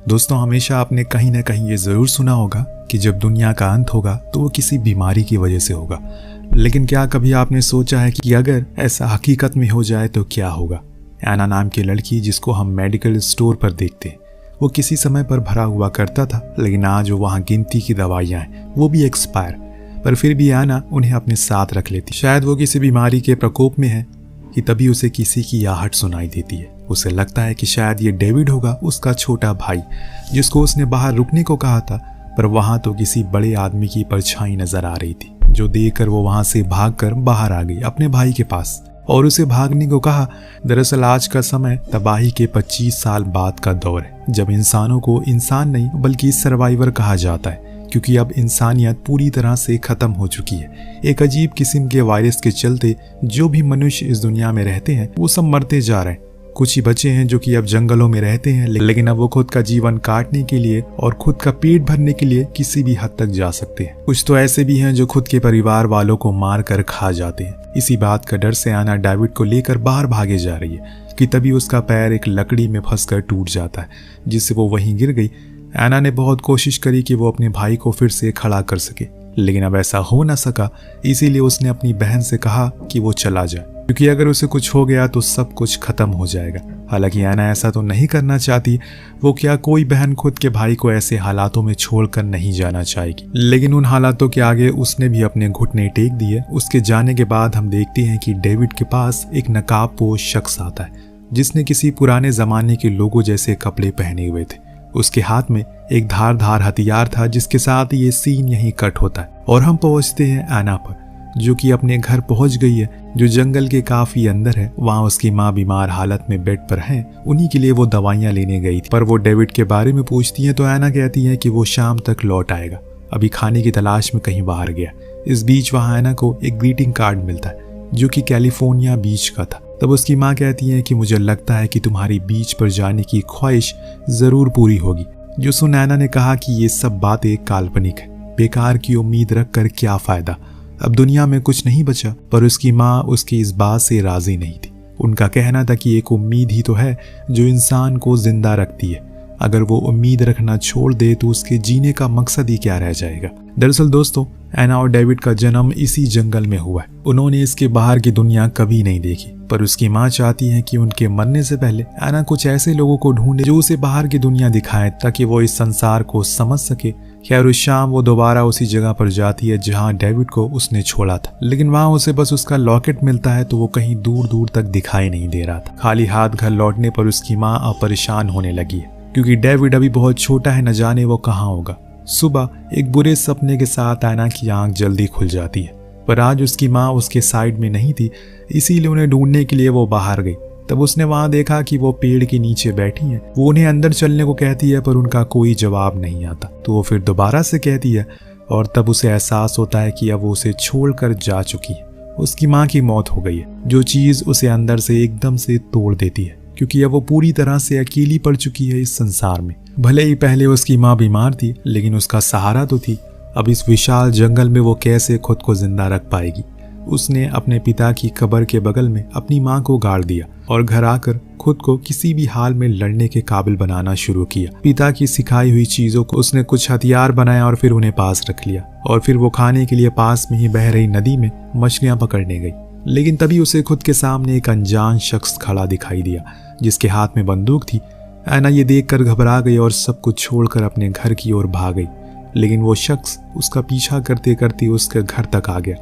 दोस्तों, हमेशा आपने कहीं ना कहीं ये ज़रूर सुना होगा कि जब दुनिया का अंत होगा तो वो किसी बीमारी की वजह से होगा। लेकिन क्या कभी आपने सोचा है कि अगर ऐसा हकीकत में हो जाए तो क्या होगा? एना नाम की लड़की, जिसको हम मेडिकल स्टोर पर देखते हैं, वो किसी समय पर भरा हुआ करता था, लेकिन आज वो वहाँ गिनती की दवाइयाँ हैं, वो भी एक्सपायर। पर फिर भी एना उन्हें अपने साथ रख लेती। शायद वो किसी बीमारी के प्रकोप में है कि तभी उसे किसी की आहट सुनाई देती है। उसे लगता है कि शायद ये डेविड होगा, उसका छोटा भाई, जिसको उसने बाहर रुकने को कहा था। पर वहां तो किसी बड़े आदमी की परछाई नजर आ रही थी, जो देखकर वो वहां से भागकर बाहर आ गई अपने भाई के पास और उसे भागने को कहा। दरअसल आज का समय तबाही के 25 साल बाद का दौर है, जब इंसानों को इंसान नहीं बल्कि सर्वाइवर कहा जाता है, क्योंकि अब इंसानियत पूरी तरह से खत्म हो चुकी है। एक अजीब किस्म के वायरस के चलते जो भी मनुष्य इस दुनिया में रहते हैं वो सब मरते जा रहे हैं। कुछ ही बचे हैं जो कि अब जंगलों में रहते हैं, लेकिन अब वो खुद का जीवन काटने के लिए और खुद का पेट भरने के लिए किसी भी हद तक जा सकते हैं। कुछ तो ऐसे भी हैं जो खुद के परिवार वालों को मार कर खा जाते हैं। इसी बात का डर से एना डेविड को लेकर बाहर भागे जा रही है कि तभी उसका पैर एक लकड़ी में फंसकर टूट जाता है, जिससे वो वहीं गिर गई। एना ने बहुत कोशिश करी कि वो अपने भाई को फिर से खड़ा कर सके, लेकिन अब ऐसा हो न सका। इसीलिए उसने अपनी बहन से कहा कि वो चला जाए, क्योंकि अगर उसे कुछ हो गया तो सब कुछ खत्म हो जाएगा। हालांकि एना ऐसा तो नहीं करना चाहती। वो क्या कोई बहन खुद के भाई को ऐसे हालातों में छोड़कर नहीं जाना चाहेगी, लेकिन उन हालातों के आगे उसने भी अपने घुटने टेक दिए। उसके जाने के बाद हम देखते हैं कि डेविड के पास एक नकाबपोश शख्स आता है, जिसने किसी पुराने जमाने के लोगों जैसे कपड़े पहने हुए थे। उसके हाथ में एक धारदार हथियार था, जिसके साथ ये सीन यहीं कट होता है और हम पहुंचते हैं एना पर, जो कि अपने घर पहुंच गई है, जो जंगल के काफी अंदर है। वहां उसकी माँ बीमार हालत में बेड पर है, उन्हीं के लिए वो दवाइयां लेने गई थी। पर वो डेविड के बारे में पूछती है तो एना कहती है कि वो शाम तक लौट आएगा, अभी खाने की तलाश में कहीं बाहर गया। इस बीच वहां एना को एक ग्रीटिंग कार्ड मिलता है, जो कि कैलिफोर्निया बीच का था। तब उसकी माँ कहती है कि मुझे लगता है कि तुम्हारी बीच पर जाने की ख्वाहिश जरूर पूरी होगी। जो सुन एना ने कहा कि ये सब बातें काल्पनिक है, बेकार की उम्मीद रखकर क्या फायदा, अब दुनिया में कुछ नहीं बचा। पर उसकी माँ उसकी इस बात से राजी नहीं थी। उनका कहना था कि एक उम्मीद ही तो है जो इंसान को जिंदा रखती है। अगर वो उम्मीद रखना छोड़ दे तो उसके जीने का मकसद ही क्या रह जाएगा। दरअसल दोस्तों, एना और डेविड का जन्म इसी जंगल में हुआ है। उन्होंने इसके बाहर की दुनिया कभी नहीं देखी, पर उसकी माँ चाहती है कि उनके मरने से पहले एना कुछ ऐसे लोगों को ढूंढे जो उसे बाहर की दुनिया दिखाएं, ताकि वो इस संसार को समझ सके। खैर, उस शाम वो दोबारा उसी जगह पर जाती है जहां डेविड को उसने छोड़ा था, लेकिन वहां उसे बस उसका लॉकेट मिलता है, तो वो कहीं दूर दूर तक दिखाई नहीं दे रहा था। खाली हाथ घर लौटने पर उसकी माँ अब परेशान होने लगी है, क्योंकि डेविड अभी बहुत छोटा है, न जाने वो कहाँ होगा। सुबह एक बुरे सपने के साथ एना की आंख जल्दी खुल जाती है, पर आज उसकी माँ उसके साइड में नहीं थी, इसीलिए उन्हें ढूंढने के लिए वो बाहर गई। तब उसने वहां देखा कि वो पेड़ के नीचे बैठी हैं। वो उन्हें अंदर चलने को कहती है, पर उनका कोई जवाब नहीं आता। तो वो फिर दोबारा से कहती है और तब उसे एहसास होता है कि अब वो उसे छोड़कर जा चुकी है। उसकी माँ की मौत हो गई है, जो चीज उसे अंदर से एकदम से तोड़ देती है, क्योंकि अब वो पूरी तरह से अकेली पड़ चुकी है इस संसार में। भले ही पहले उसकी माँ बीमार थी, लेकिन उसका सहारा तो थी। अब इस विशाल जंगल में वो कैसे खुद को जिंदा रख पाएगी। उसने अपने पिता की कब्र के बगल में अपनी माँ को गाड़ दिया और घर आकर खुद को किसी भी हाल में लड़ने के काबिल बनाना शुरू किया। पिता की सिखाई हुई चीजों को उसने कुछ हथियार बनाया और फिर उन्हें पास रख लिया, और फिर वो खाने के लिए पास में ही बह रही नदी में मछलियां पकड़ने गई। लेकिन तभी उसे खुद के सामने एक अनजान शख्स खड़ा दिखाई दिया, जिसके हाथ में बंदूक थी। एना ये देखकर घबरा गई और सब कुछ छोड़कर अपने घर की ओर भाग गई, लेकिन वो शख्स उसका पीछा करते करते उसके घर तक आ गया।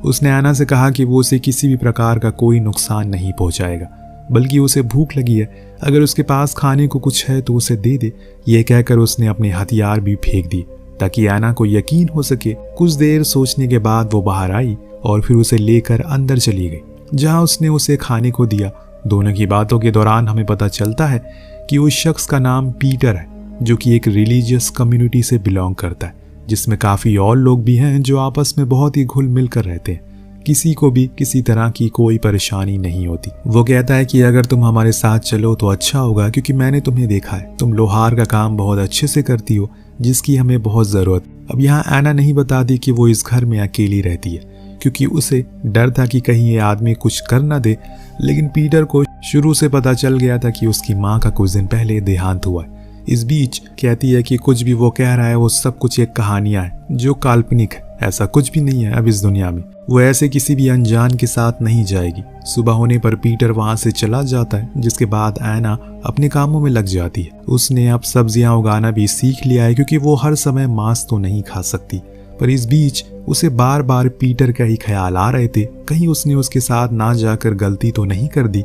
उसने एना से कहा कि वो उसे किसी भी प्रकार का कोई नुकसान नहीं पहुंचाएगा, बल्कि उसे भूख लगी है, अगर उसके पास खाने को कुछ है तो उसे दे दे। ये कहकर उसने अपने हथियार भी फेंक दिए, ताकि एना को यकीन हो सके। कुछ देर सोचने के बाद वो बाहर आई और फिर उसे लेकर अंदर चली गई, जहां उसने उसे खाने को दिया। दोनों की बातों के दौरान हमें पता चलता है कि उस शख्स का नाम पीटर है, जो कि एक रिलीजियस कम्युनिटी से बिलोंग करता है, जिसमें काफ़ी और लोग भी हैं जो आपस में बहुत ही घुल मिल कर रहते हैं। किसी को भी किसी तरह की कोई परेशानी नहीं होती। वो कहता है कि अगर तुम हमारे साथ चलो तो अच्छा होगा, क्योंकि मैंने तुम्हें देखा है, तुम लोहार का काम बहुत अच्छे से करती हो, जिसकी हमें बहुत ज़रूरत। अब यहाँ एना नहीं बताती कि वो इस घर में अकेली रहती है, क्योंकि उसे डर था कि कहीं ये आदमी कुछ कर ना दे। लेकिन पीटर को शुरू से पता चल गया था कि उसकी माँ का कुछ दिन पहले देहांत हुआ है, इस बीच कहती है कि कुछ भी वो कह रहा है वो सब कुछ एक कहानियां है जो काल्पनिक है, ऐसा कुछ भी नहीं है अब इस दुनिया में। वो ऐसे किसी भी अनजान के साथ नहीं जाएगी। सुबह होने पर पीटर वहां से चला जाता है, जिसके बाद ऐना अपने कामों में लग जाती है। उसने अब सब्जियां उगाना भी सीख लिया है क्योंकि वो हर समय मांस तो नहीं खा सकती। पर इस बीच उसे बार बार पीटर का ही ख्याल आ रहे थे, कहीं उसने उसके साथ ना जाकर गलती तो नहीं कर दी।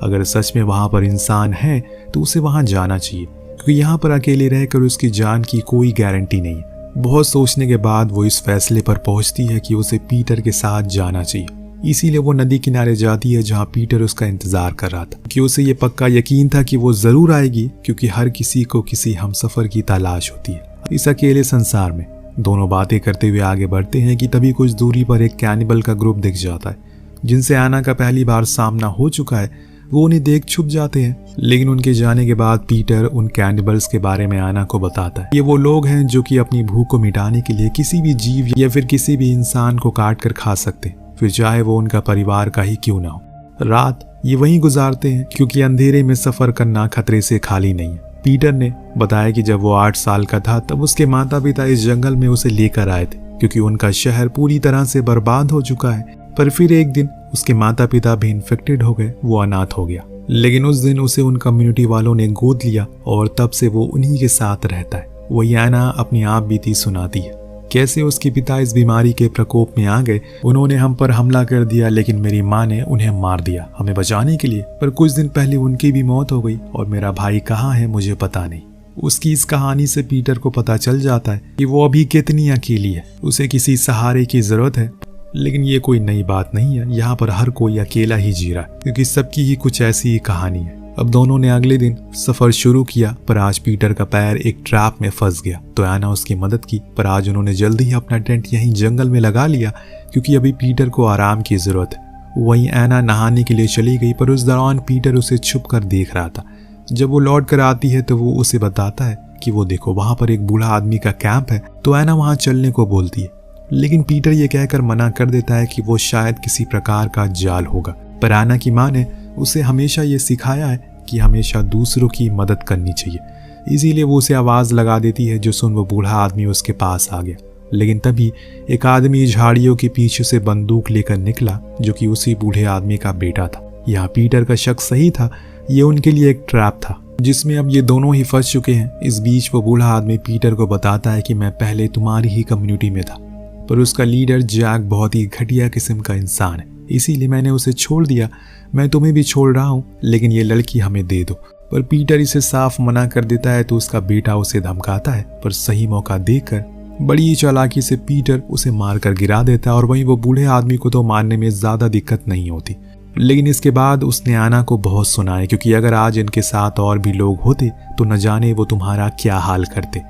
अगर सच में वहां पर इंसान है तो उसे वहां जाना चाहिए, क्योंकि यहाँ पर अकेले रहकर उसकी जान की कोई गारंटी नहीं है। बहुत सोचने के बाद वो इस फैसले पर पहुंचती है कि उसे पीटर के साथ जाना चाहिए। इसीलिए वो नदी किनारे जाती है जहां पीटर उसका इंतजार कर रहा था, कि उसे ये पक्का यकीन था कि वो जरूर आएगी, क्योंकि हर किसी को किसी हमसफर की तलाश होती है इस अकेले संसार में। दोनों बातें करते हुए आगे बढ़ते हैं कि तभी कुछ दूरी पर एक कैनिबल का ग्रुप दिख जाता है, जिनसे ऐना का पहली बार सामना हो चुका है। वो उन्हें देख छुप जाते हैं, लेकिन उनके जाने के बाद पीटर उन कैनिबल्स के बारे में ऐना को बताता है। ये वो लोग हैं जो कि अपनी भूख को मिटाने के लिए किसी भी जीव या फिर किसी भी इंसान को काट कर खा सकते हैं, फिर चाहे वो उनका परिवार का ही क्यों ना हो। रात ये वहीं गुजारते हैं, क्योंकि अंधेरे में सफर करना खतरे से खाली नहीं है। पीटर ने बताया कि जब वो 8 साल का था तब उसके माता पिता इस जंगल में उसे लेकर आए थे, क्योंकि उनका शहर पूरी तरह से बर्बाद हो चुका है। पर फिर एक दिन उसके माता पिता भी इन्फेक्टेड हो गए, वो अनाथ हो गया। लेकिन उस दिन उसे उन कम्युनिटी वालों ने गोद लिया और तब से वो उन्हीं के साथ रहता है। वही ऐना अपनी आप बीती सुनाती है, कैसे उसके पिता इस बीमारी के प्रकोप में आ गए। उन्होंने हम पर हमला कर दिया, लेकिन मेरी माँ ने उन्हें मार दिया हमें बचाने के लिए। पर कुछ दिन पहले उनकी भी मौत हो गई और मेरा भाई कहाँ है मुझे पता नहीं। उसकी इस कहानी से पीटर को पता चल जाता है कि वो अभी कितनी अकेली है, उसे किसी सहारे की जरूरत है। लेकिन ये कोई नई बात नहीं है, यहाँ पर हर कोई अकेला ही जी रहा है, क्योंकि सबकी ही कुछ ऐसी ही कहानी है। अब दोनों ने अगले दिन सफर शुरू किया, पर आज पीटर का पैर एक ट्रैप में फंस गया, तो ऐना उसकी मदद की। पर आज उन्होंने जल्दी ही अपना टेंट यहीं जंगल में लगा लिया, क्योंकि अभी पीटर को आराम की जरूरत है। वहीं ऐना नहाने के लिए चली गई, पर उस दौरान पीटर उसे छुप कर देख रहा था। जब वो लौट कर आती है तो वो उसे बताता है कि वो देखो वहां पर एक बूढ़ा आदमी का कैंप है, तो ऐना वहां चलने को बोलती है। लेकिन पीटर ये कहकर मना कर देता है कि वो शायद किसी प्रकार का जाल होगा। पर ऐना की माँ ने उसे हमेशा ये सिखाया है कि हमेशा दूसरों की मदद करनी चाहिए। इसीलिए वो उसे आवाज लगा देती है, जो सुन वो बूढ़ा आदमी उसके पास आ गया। लेकिन तभी एक आदमी झाड़ियों के पीछे से बंदूक लेकर निकला, जो कि उसी बूढ़े आदमी का बेटा था। यहाँ पीटर का शक सही था, ये उनके लिए एक ट्रैप था, जिसमें अब ये दोनों ही फंस चुके हैं। इस बीच वो बूढ़ा आदमी पीटर को बताता है कि मैं पहले तुम्हारी ही कम्युनिटी में था, पर उसका लीडर जैक बहुत ही घटिया किस्म का इंसान है, इसीलिए मैंने उसे छोड़ दिया। मैं तुम्हें भी छोड़ रहा हूँ, लेकिन ये लड़की हमें दे दो। पर पीटर इसे साफ मना कर देता है, तो उसका बेटा उसे धमकाता है। पर सही मौका देकर बड़ी चालाकी से पीटर उसे मारकर गिरा देता है। और वहीं वो बूढ़े आदमी को तो मारने में ज्यादा दिक्कत नहीं होती, लेकिन इसके बाद उसने ऐना को बहुत सुना है, क्योंकि अगर आज इनके साथ और भी लोग होते तो न जाने वो तुम्हारा क्या हाल करते।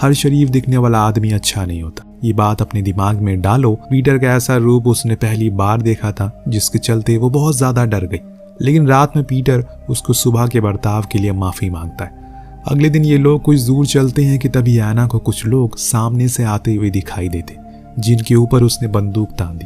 हर शरीफ दिखने वाला आदमी अच्छा नहीं होता। ये बात अपने दिमाग में डालो। पीटर का ऐसा रूप उसने पहली बार देखा था, जिसके चलते वो बहुत ज्यादा डर गई। लेकिन रात में पीटर उसको सुबह के बर्ताव के लिए माफी मांगता है। अगले दिन ये लोग कुछ दूर चलते हैं कि तभी ऐना को कुछ लोग सामने से आते हुए दिखाई देते, जिनके ऊपर उसने बंदूक तान दी।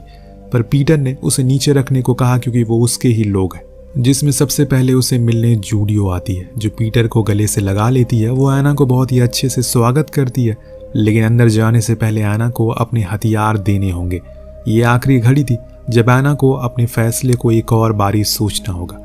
पर पीटर ने उसे नीचे रखने को कहा, क्योंकि वो उसके ही लोग हैं। जिसमें सबसे पहले उसे मिलने जूडियो आती है, जो पीटर को गले से लगा लेती है। वो ऐना को बहुत ही अच्छे से स्वागत करती है, लेकिन अंदर जाने से पहले ऐना को अपने हथियार देने होंगे। ये आखिरी घड़ी थी जब ऐना को अपने फैसले को एक और बारी सोचना होगा,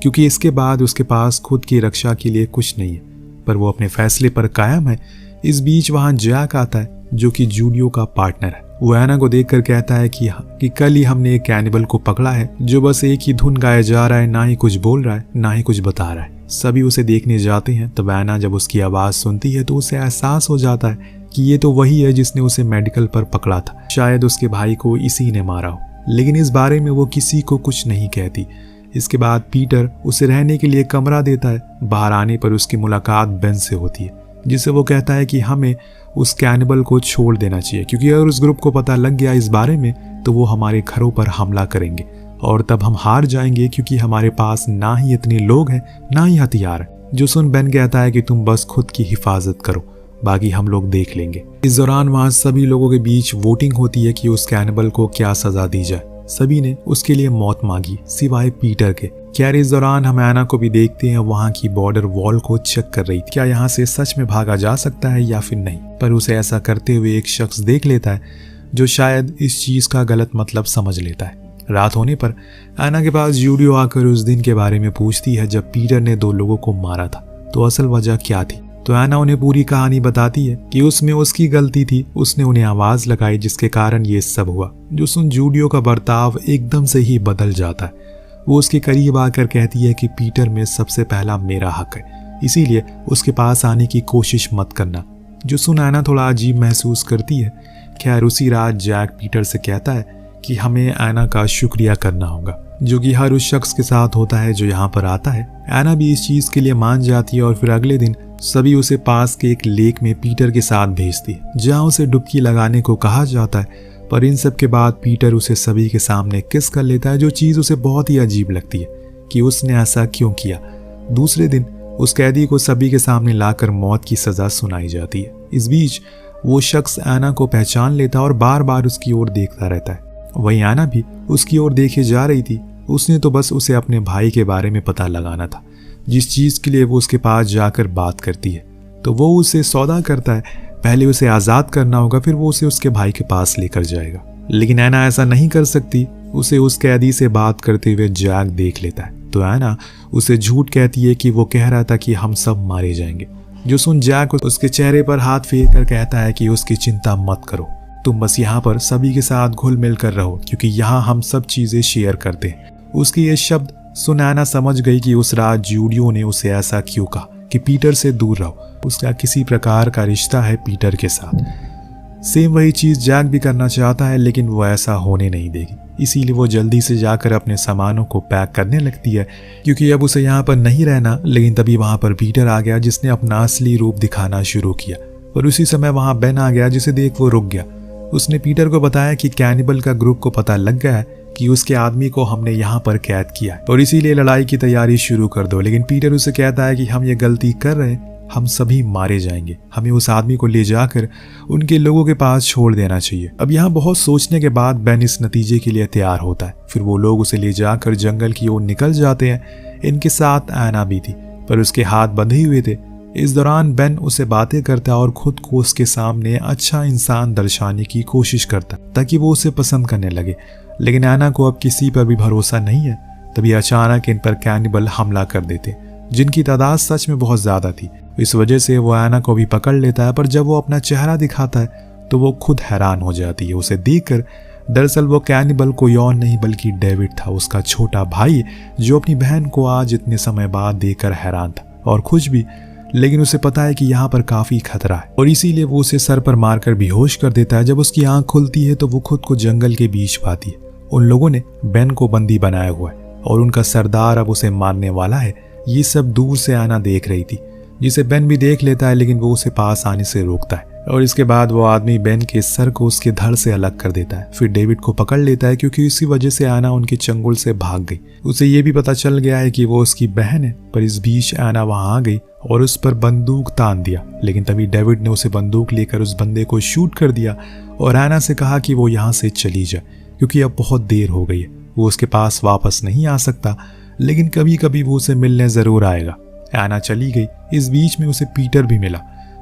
क्योंकि इसके बाद उसके पास खुद की रक्षा के लिए कुछ नहीं है। पर वो अपने फैसले पर कायम है। इस बीच वहां जैक आता है, जो कि जूडियो का पार्टनर है। वो ऐना को देखकर कहता है कि कल ही हमने एक कैनिबल को पकड़ा है, जो बस एक ही धुन गाया जा रहा है, ना ही कुछ बोल रहा है ना ही कुछ बता रहा है। सभी उसे देखने जाते हैं। तब ऐना जब उसकी आवाज सुनती है तो उसे एहसास हो जाता है कि ये तो वही है जिसने उसे मेडिकल पर पकड़ा था। शायद उसके भाई को इसी ने मारा हो, लेकिन इस बारे में वो किसी को कुछ नहीं कहती। इसके बाद पीटर उसे रहने के लिए कमरा देता है। बाहर आने पर उसकी मुलाकात बेन से होती है, जिसे वो कहता है कि हमें उस कैनिबल को छोड़ देना चाहिए, क्योंकि अगर उस ग्रुप को पता लग गया इस बारे में तो वो हमारे घरों पर हमला करेंगे और तब हम हार जाएंगे, क्योंकि हमारे पास ना ही इतने लोग हैं ना ही हथियार। जो सुन बेन कहता है कि तुम बस खुद की हिफाजत करो, बाकी हम लोग देख लेंगे। इस दौरान वहां सभी लोगों के बीच वोटिंग होती है कि उस कैनिबल को क्या सजा दी जाए। सभी ने उसके लिए मौत मांगी सिवाय पीटर के, खैर इस दौरान हम ऐना को भी देखते हैं वहाँ की बॉर्डर वॉल को चेक कर रही थी। क्या यहाँ से सच में भागा जा सकता है या फिर नहीं, पर उसे ऐसा करते हुए एक शख्स देख लेता है जो शायद इस चीज का गलत मतलब समझ लेता है। रात होने पर ऐना के पास जूडियो आकर उस दिन के बारे में पूछती है जब पीटर ने 2 लोगों को मारा था, तो असल वजह क्या थी। तो ऐना उन्हें पूरी कहानी बताती है कि उसमें उसकी गलती थी, उसने उन्हें आवाज लगाई जिसके कारण ये सब हुआ। जो सुन जूडियो का बर्ताव एकदम से ही बदल जाता है। वो उसके करीब आकर कहती है कि पीटर में सबसे पहला मेरा हक है, इसीलिए उसके पास आने की कोशिश मत करना। जो सुन ऐना थोड़ा अजीब महसूस करती है। खैर उसी रात जैक पीटर से कहता है कि हमें ऐना का शुक्रिया करना होगा, जो कि हर उस शख्स के साथ होता है जो यहाँ पर आता है। ऐना भी इस चीज के लिए मान जाती है और फिर अगले दिन सभी उसे पास के एक लेक में पीटर के साथ भेजती है, जहाँ उसे डुबकी लगाने को कहा जाता है। पर इन सब के बाद पीटर उसे सभी के सामने किस कर लेता है, जो चीज उसे बहुत ही अजीब लगती है कि उसने ऐसा क्यों किया। दूसरे दिन उस कैदी को सभी के सामने लाकर मौत की सजा सुनाई जाती है। इस बीच वो शख्स ऐना को पहचान लेता और बार बार उसकी ओर देखता रहता है। वहीं ऐना भी उसकी ओर देखे जा रही थी। उसने तो बस उसे अपने भाई के बारे में पता लगाना था, जिस चीज के लिए वो उसके पास जाकर बात करती है। तो वो उसे सौदा करता है, पहले उसे आजाद करना होगा, फिर वो उसे उसके भाई के पास लेकर जाएगा। लेकिन ऐना ऐसा नहीं कर सकती। उसे उस कैदी से बात करते हुए जैक देख लेता है, तो ऐना उसे झूठ कहती है कि वो कह रहा था कि हम सब मारे जाएंगे। जो सुन जैक उसके चेहरे पर हाथ फेर कर कहता है कि उसकी चिंता मत करो, तुम बस यहाँ पर सभी के साथ घुल मिल कर रहो, क्योंकि यहाँ हम सब चीजें शेयर करते हैं। उसके ये शब्द सुन ऐना समझ गई कि उस रात जूडियो ने उसे ऐसा क्यों कहा कि पीटर से दूर रहो। उसका किसी प्रकार का रिश्ता है पीटर के साथ। सेम वही चीज जैक भी करना चाहता है, लेकिन वो ऐसा होने नहीं देगी। इसीलिए वो जल्दी से जाकर अपने सामानों को पैक करने लगती है, क्योंकि अब उसे यहाँ पर नहीं रहना। लेकिन तभी वहां पर पीटर आ गया, जिसने अपना असली रूप दिखाना शुरू किया। और उसी समय वहां बेन आ गया, जिसे देख वो रुक गया। उसने पीटर को बताया कि कैनिबल का ग्रुप को पता लग गया है कि उसके आदमी को हमने यहाँ पर कैद किया है और इसीलिए लड़ाई की तैयारी शुरू कर दो। लेकिन पीटर उसे कहता है कि हम ये गलती कर रहे हैं, हम सभी मारे जाएंगे, हमें उस आदमी को ले जाकर उनके लोगों के पास छोड़ देना चाहिए। अब यहाँ बहुत सोचने के बाद बेन इस नतीजे के लिए तैयार होता है। फिर वो लोग उसे ले जाकर जंगल की ओर निकल जाते हैं। इनके साथ ऐना भी थी, पर उसके हाथ बंधे हुए थे। इस दौरान बेन उसे बातें करता और खुद को उसके सामने अच्छा इंसान दर्शाने की कोशिश करता ताकि वो उसे पसंद करने लगे। लेकिन ऐना को अब किसी पर भी भरोसा नहीं है। तभी अचानक इन पर कैनिबल हमला कर देते, जिनकी तादाद सच में बहुत ज्यादा थी। इस वजह से वो ऐना को भी पकड़ लेता है, पर जब वो अपना चेहरा दिखाता है तो वो खुद हैरान हो जाती है उसे देखकर। दरअसल वो कैनिबल कोई और नहीं बल्कि डेविड था, उसका छोटा भाई, जो अपनी बहन को आज इतने समय बाद देखकर हैरान था और खुश भी। लेकिन उसे पता है कि यहाँ पर काफी खतरा है और इसीलिए वो उसे सर पर मारकर बेहोश कर देता है। जब उसकी आंख खुलती है तो वो खुद को जंगल के बीच पाती है। उन लोगों ने बेन को बंदी बनाया हुआ है और उनका सरदार अब उसे मारने वाला है। ये सब दूर से ऐना देख रही थी, जिसे बेन भी देख लेता है, लेकिन वो उसे पास आने से रोकता है और इसके बाद वो आदमी बेन के सर को उसके धड़ से अलग कर देता है। फिर डेविड को पकड़ लेता है, क्योंकि इसी वजह से ऐना उनके चंगुल से भाग गई। उसे ये भी पता चल गया है कि वो उसकी बहन है, पर इस बीच ऐना वहां आ गई और उस पर बंदूक तान दिया। लेकिन तभी डेविड ने उसे बंदूक लेकर उस बंदे को शूट कर दिया और ऐना से कहा कि वो यहाँ से चली जाए, क्योंकि अब बहुत देर हो गई है। वो उसके पास वापस नहीं आ सकता, लेकिन कभी कभी वो उसे मिलने जरूर आएगा। ऐना चली गई। इस बीच में उसे पीटर भी मिला,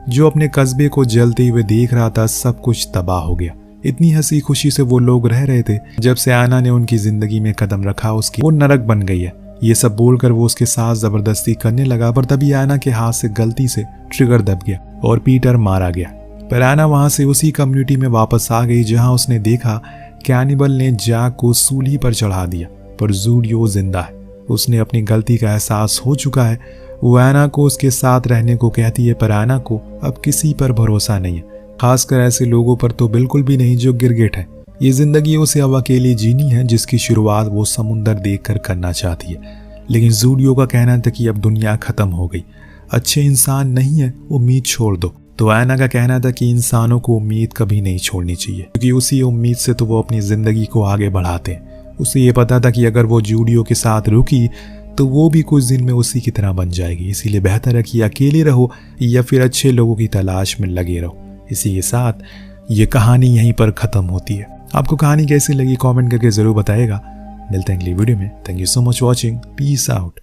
जो अपने कस्बे को जलते हुए देख रहा था। सब कुछ तबाह हो गया। इतनी हंसी खुशी से वो लोग रह रहे थे। जब से ऐना ने उनकी जिंदगी में कदम रखा, उसकी वो नरक बन गई है। ये सब बोलकर वो उसके साथ जबरदस्ती करने लगा, पर तभी ऐना के हाथ से गलती से ट्रिगर दब गया और पीटर मारा गया। पर ऐना वहां से उसी कम्युनिटी में वापस आ गई, जहां उसने देखा कैनिबल ने जैक को सूली पर चढ़ा दिया, पर जूडियो जिंदा है। उसने अपनी गलती का एहसास हो चुका है। वो ऐना को उसके साथ रहने को कहती है, पर ऐना को अब किसी पर भरोसा नहीं है, खासकर ऐसे लोगों पर तो बिल्कुल भी नहीं जो गिरगिट है। ये जिंदगी उसे अब अकेली जीनी है, जिसकी शुरुआत वो समुंदर देखकर करना चाहती है। लेकिन जूडियो का कहना था कि अब दुनिया खत्म हो गई, अच्छे इंसान नहीं है, उम्मीद छोड़ दो। तो ऐना का कहना था कि इंसानों को उम्मीद कभी नहीं छोड़नी चाहिए, क्योंकि उसी उम्मीद से तो वो अपनी जिंदगी को आगे बढ़ाते हैं। उसे ये पता था कि अगर वो जूडियो के साथ रुकी तो वो भी कुछ दिन में उसी की तरह बन जाएगी। इसीलिए बेहतर है कि अकेले रहो या फिर अच्छे लोगों की तलाश में लगे रहो। इसी के साथ ये कहानी यहीं पर खत्म होती है। आपको कहानी कैसी लगी कमेंट करके जरूर बताइएगा। मिलते हैं अगली वीडियो में। Thank you so much watching. Peace out.